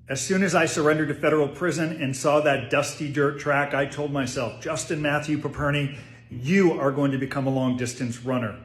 As soon as I surrendered to federal prison and saw that dusty dirt track, I told myself, Justin Matthew Paperny, you are going to become a long distance runner.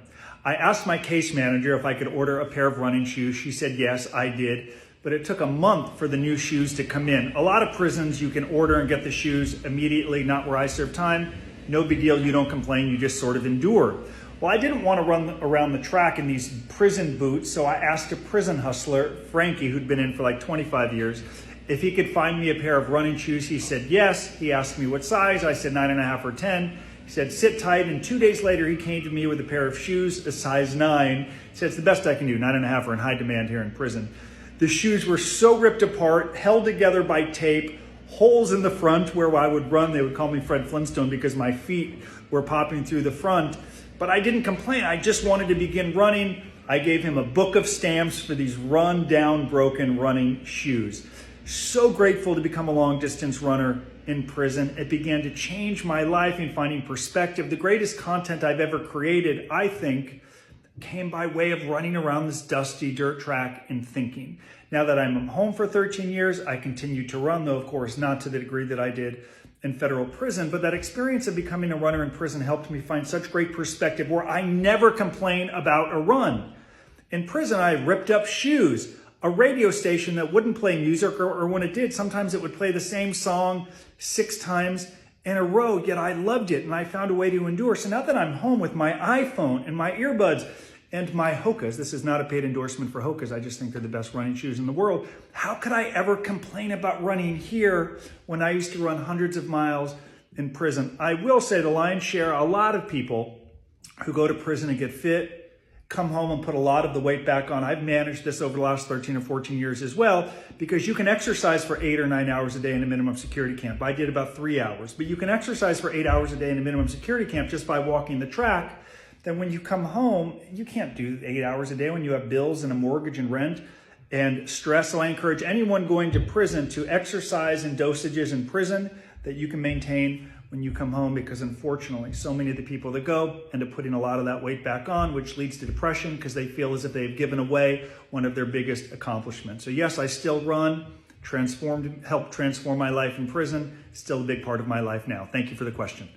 I asked my case manager if I could order a pair of running shoes. She said yes, I did. But it took a month for the new shoes to come in. A lot of prisons, you can order and get the shoes immediately, not where I serve time. No big deal, you don't complain, you just sort of endure. Well, I didn't want to run around the track in these prison boots, so I asked a prison hustler, Frankie, who'd been in for like 25 years, if he could find me a pair of running shoes. He said yes. He asked me what size. I said 9.5 or 10. He said, sit tight. And 2 days later, he came to me with a pair of shoes, a size 9. He said, it's the best I can do. 9.5 are in high demand here in prison. The shoes were so ripped apart, held together by tape, holes in the front where I would run. They would call me Fred Flintstone because my feet were popping through the front. But I didn't complain. I just wanted to begin running. I gave him a book of stamps for these run down, broken running shoes. So grateful to become a long distance runner in prison. It began to change my life in finding perspective. The greatest content I've ever created, I think, came by way of running around this dusty dirt track and thinking. Now that I'm home for 13 years, I continue to run, though of course not to the degree that I did in federal prison. But that experience of becoming a runner in prison helped me find such great perspective where I never complain about a run. In prison, I ripped up shoes, a radio station that wouldn't play music, or when it did, sometimes it would play the same song 6 times in a row, yet I loved it and I found a way to endure. So now that I'm home with my iPhone and my earbuds and my Hokas, this is not a paid endorsement for Hokas, I just think they're the best running shoes in the world. How could I ever complain about running here when I used to run hundreds of miles in prison? I will say the lion's share, a lot of people who go to prison and get fit, come home and put a lot of the weight back on. I've managed this over the last 13 or 14 years as well, because you can exercise for 8 or 9 hours a day in a minimum security camp. I did about 3 hours, but you can exercise for 8 hours a day in a minimum security camp just by walking the track. Then when you come home, you can't do 8 hours a day when you have bills and a mortgage and rent and stress. So I encourage anyone going to prison to exercise in dosages in prison that you can maintain when you come home, because unfortunately, so many of the people that go end up putting a lot of that weight back on, which leads to depression because they feel as if they've given away one of their biggest accomplishments. So yes, I still run, helped transform my life in prison, still a big part of my life now. Thank you for the question.